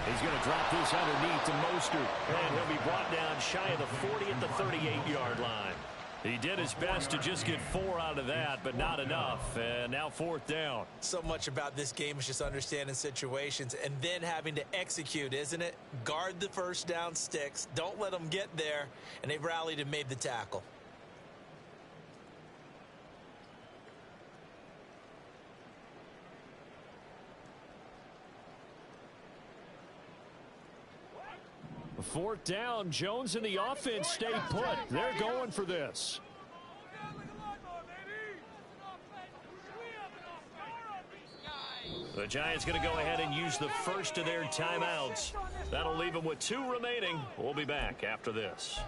He's going to drop this underneath to Mostert. And he'll be brought down shy of the 40 at the 38-yard line. He did his best to just get 4 out of that, but not enough. And now 4th down. So much about this game is just understanding situations and then having to execute, isn't it? Guard the first down sticks. Don't let them get there. And they've rallied and made the tackle. Fourth down, Jones and the offense stay put. They're going for this. The Giants going to go ahead and use the first of their timeouts. That'll leave them with 2 remaining. We'll be back after this.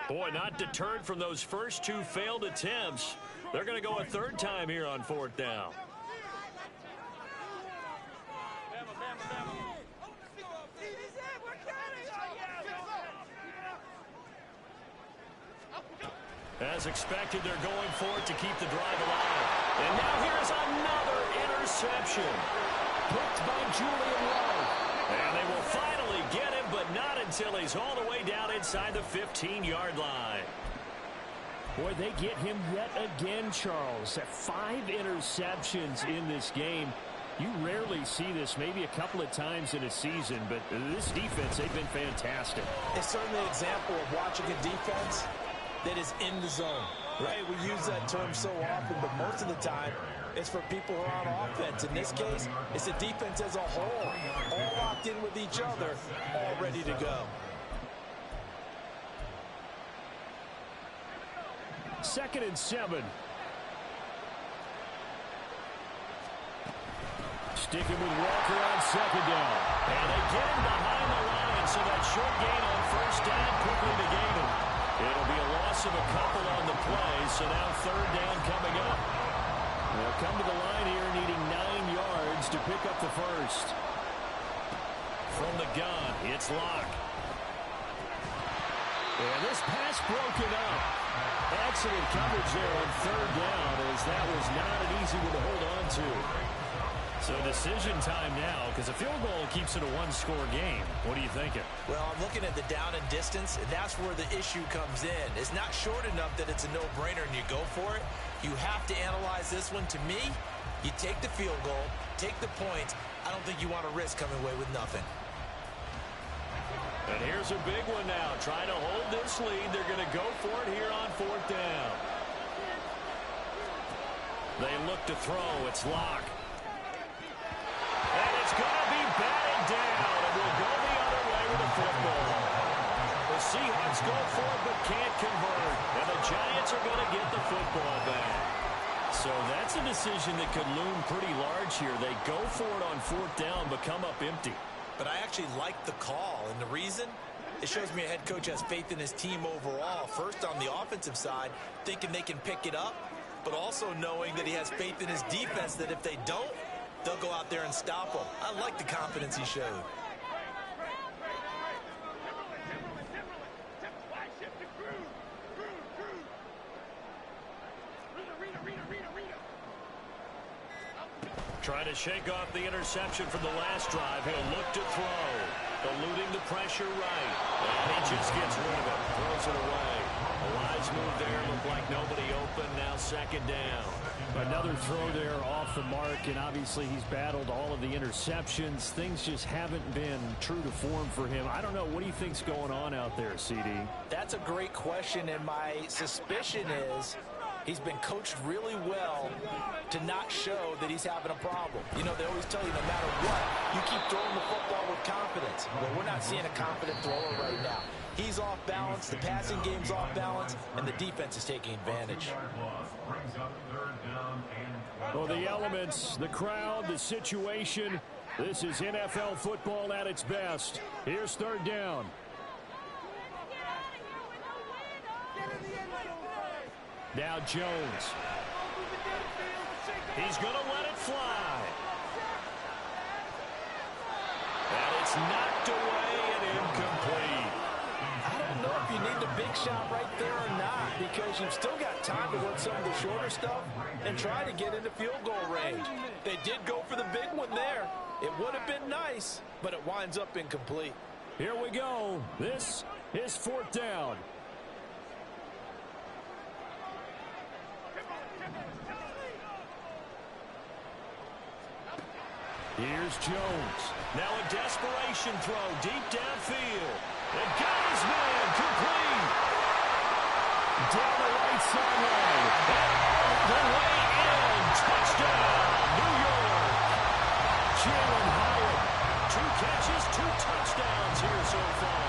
Boy, not deterred from those first 2 failed attempts. They're going to go a 3rd time here on 4th down. As expected, they're going for it to keep the drive alive. And now here's another interception. Picked by Julian Love. And they will finally get him, but not until he's all the way down inside the 15-yard line. Boy, they get him yet again, Charles. 5 interceptions in this game. You rarely see this, maybe a couple of times in a season, but this defense, they've been fantastic. It's certainly an example of watching a defense that is in the zone, right? We use that term so often, but most of the time, it's for people who are on offense. In this case, it's a defense as a whole, all locked in with each other, all ready to go. 2nd and 7. Sticking with Walker on 2nd down. And they get him behind the line, so that short gain on 1st down quickly to gain him. It'll be a loss of a couple on the play, so now 3rd down coming up. They'll come to the line here needing 9 yards to pick up the first. From the gun, it's Locke. And this pass broken up. Excellent coverage there on 3rd down, as that was not an easy one to hold on to. So decision time now, because a field goal keeps it a 1-score game. What are you thinking? Well, I'm looking at the down and distance, and that's where the issue comes in. It's not short enough that it's a no-brainer and you go for it. You have to analyze this one. To me, you take the field goal, take the points. I don't think you want to risk coming away with nothing. And here's a big one now. Trying to hold this lead. They're going to go for it here on 4th down. They look to throw. It's Locke. And it's going to be batted down. And we'll go the other way with the football. The Seahawks go for it but can't convert. And the Giants are going to get the football back. So that's a decision that could loom pretty large here. They go for it on 4th down but come up empty. But I actually like the call, and the reason? It shows me a head coach has faith in his team overall. First on the offensive side, thinking they can pick it up, but also knowing that he has faith in his defense that if they don't, they'll go out there and stop them. I like the confidence he showed. Trying to shake off the interception from the last drive. He'll look to throw. Eluding the pressure right. And he just gets rid of it. Throws it away. A wise move there. Looked like nobody open. Now 2nd down. Another throw there off the mark, and obviously he's battled all of the interceptions. Things just haven't been true to form for him. I don't know. What do you think's going on out there, CD? That's a great question, and my suspicion is he's been coached really well to not show that he's having a problem. You know, they always tell you no matter what, you keep throwing the football with confidence. Well, we're not seeing a confident thrower right now. He's off balance, the passing game's off balance, and the defense is taking advantage. Well, the elements, the crowd, the situation, this is NFL football at its best. Here's 3rd down. Now Jones. He's going to let it fly. And it's knocked away and incomplete. I don't know if you need the big shot right there or not, because you've still got time to work some of the shorter stuff and try to get into field goal range. They did go for the big one there. It would have been nice, but it winds up incomplete. Here we go. This is 4th down. Here's Jones. Now a desperation throw deep downfield. And got his man complete. Down the right sideline. And the way in. Touchdown, New York. Jalen Hyatt. 2 catches, 2 touchdowns here so far.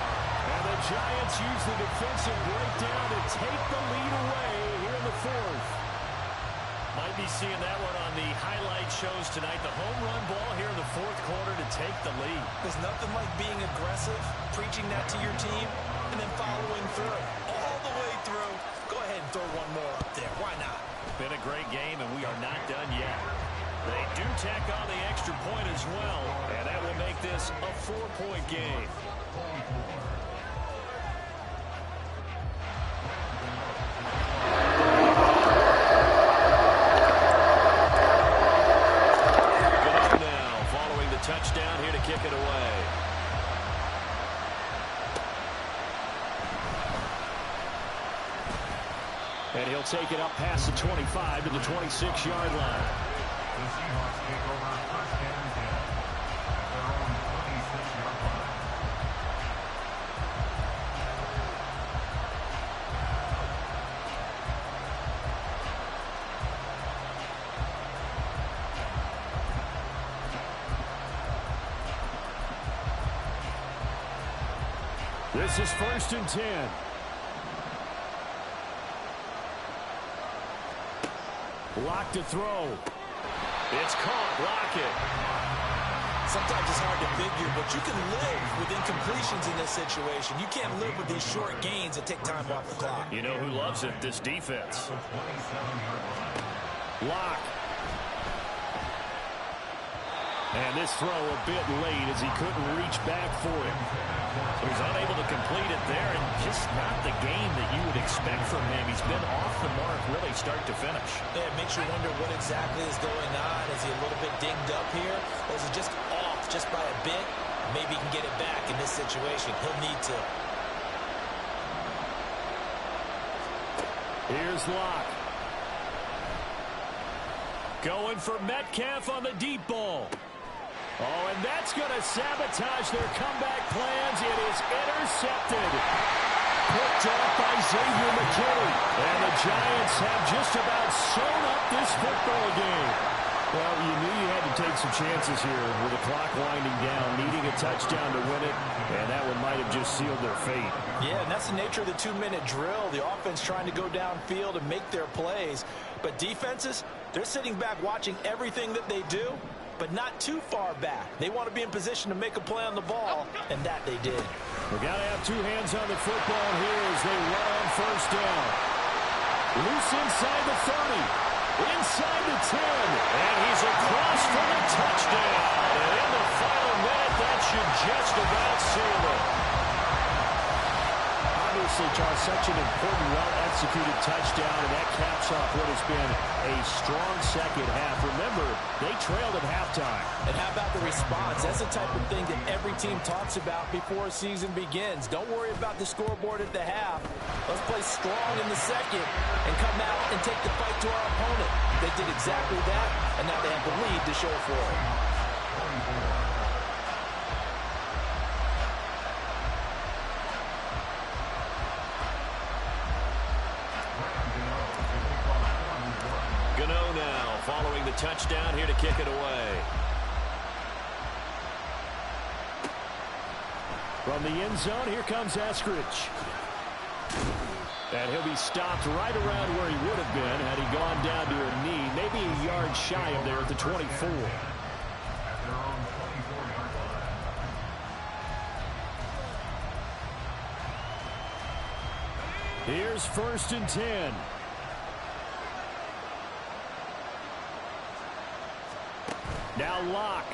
And the Giants use the defensive breakdown to take the lead away here in the 4th. Might be seeing that one on the highlight shows tonight. The home run ball here in the 4th quarter to take the lead. There's nothing like being aggressive, preaching that to your team, and then following through. All the way through. Go ahead and throw one more up there. Why not? Been a great game, and we are not done yet. They do tack on the extra point as well, and that will make this a 4-point game. Touchdown here to kick it away. And he'll take it up past the 25 to the 26-yard line. The Seahawks take over 1st and 10 at their own 26-yard line. This is 1st and 10. Lock to throw. It's caught. Lockett. Sometimes it's hard to figure, but you can live with incompletions in this situation. You can't live with these short gains that take time off the clock. You know who loves it? This defense. Lock. And this throw a bit late as he couldn't reach back for it. He was unable to complete it there, and just not the game that you would expect from him. He's been off the mark really start to finish. Yeah, it makes you wonder what exactly is going on. Is he a little bit dinged up here? Or is he just off just by a bit? Maybe he can get it back in this situation. He'll need to. Here's Locke. Going for Metcalf on the deep ball. Oh, and that's going to sabotage their comeback plans. It is intercepted. Picked off by Xavier McKinney. And the Giants have just about sewn up this football game. Well, you knew you had to take some chances here with the clock winding down, needing a touchdown to win it, and that one might have just sealed their fate. Yeah, and that's the nature of the 2-minute drill. The offense trying to go downfield and make their plays. But defenses, they're sitting back watching everything that they do, but not too far back. They want to be in position to make a play on the ball, and that they did. We've got to have two hands on the football here as they run on first down. Loose inside the 30. Inside the 10, and he's across for the touchdown. And in the final minute, that should just about seal it. Obviously, Charles, such an important, well-executed touchdown, and that caps off what has been a strong second half. Remember, they trailed at halftime. And how about the response? That's the type of thing that every team talks about before a season begins. Don't worry about the scoreboard at the half. Let's play strong in the second and come out and take the fight to our opponent. They did exactly that, and now they have the lead to show for it. Gano now following the touchdown here to kick it away. From the end zone, here comes Eskridge. And he'll be stopped right around where he would have been had he gone down to a knee, maybe a yard shy of there at the 24. Here's 1st and 10. Now Locke.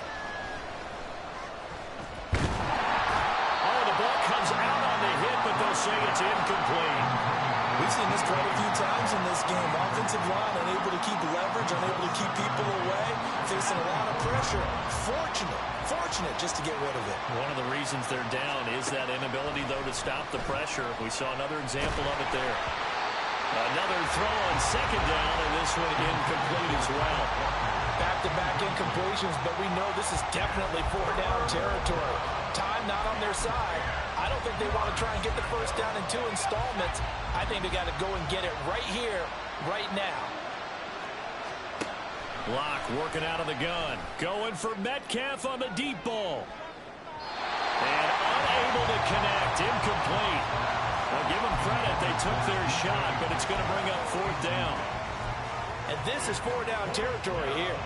Oh, the ball comes out on the hit, but they'll say it's incomplete. We've seen this quite a few times in this game. Offensive line unable to keep leverage, unable to keep people away, facing a lot of pressure. Fortunate just to get rid of it. One of the reasons they're down is that inability, though, to stop the pressure. We saw another example of it there. Another throw on second down, and this one incomplete as well. Back-to-back incompletions, but we know this is definitely 4-down territory. Time not on their side. I don't think they want to try and get the first down in 2 installments. I think they got to go and get it right here, right now. Locke working out of the gun. Going for Metcalf on the deep ball. And unable to connect. Incomplete. Well, give them credit. They took their shot, but it's going to bring up 4th down. And this is 4-down territory here.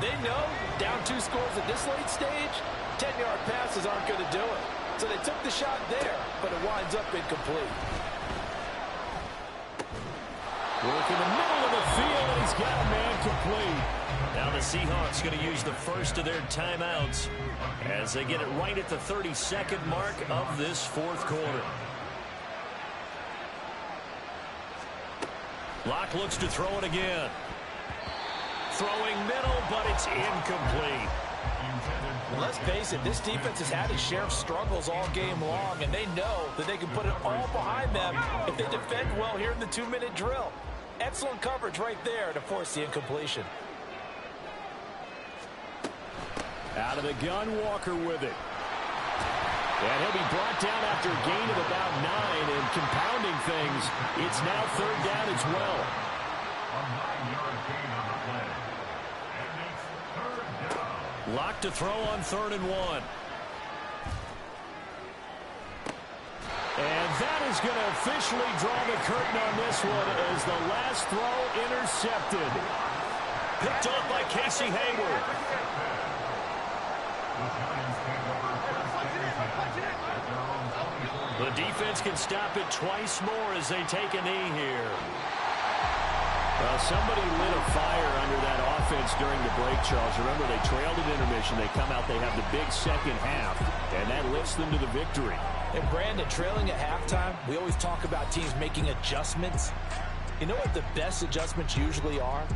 They know down 2 scores at this late stage, 10-yard passes aren't going to do it. So they took the shot there, but it winds up incomplete. Work in the middle of the field, and he's got a man complete. Now the Seahawks going to use the first of their timeouts as they get it right at the 32nd mark of this 4th quarter. Locke looks to throw it again. Throwing middle, but it's incomplete. Well, let's face it, this defense has had its share of struggles all game long, and they know that they can put it all behind them if they defend well here in the 2-minute drill. Excellent coverage right there to force the incompletion. Out of the gun, Walker with it. And he'll be brought down after a gain of about 9, and compounding things, it's now 3rd down as well. A 9-yard gain on the play. And it's 3rd down. Locke to throw on 3rd and 1. And that is going to officially draw the curtain on this one as the last throw intercepted. Picked off by Casey Hayward. The defense can stop it twice more as they take a knee here. Well, somebody lit a fire under that offense during the break, Charles. Remember, they trailed at intermission. They come out, they have the big second half, and that lifts them to the victory. And Brandon, trailing at halftime, we always talk about teams making adjustments. You know what the best adjustments usually are?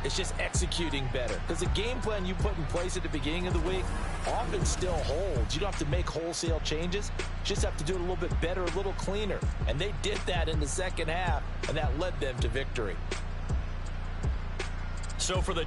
It's just executing better. Because the game plan you put in place at the beginning of the week often still holds. You don't have to make wholesale changes. You just have to do it a little bit better, a little cleaner. And they did that in the second half, and that led them to victory. So for the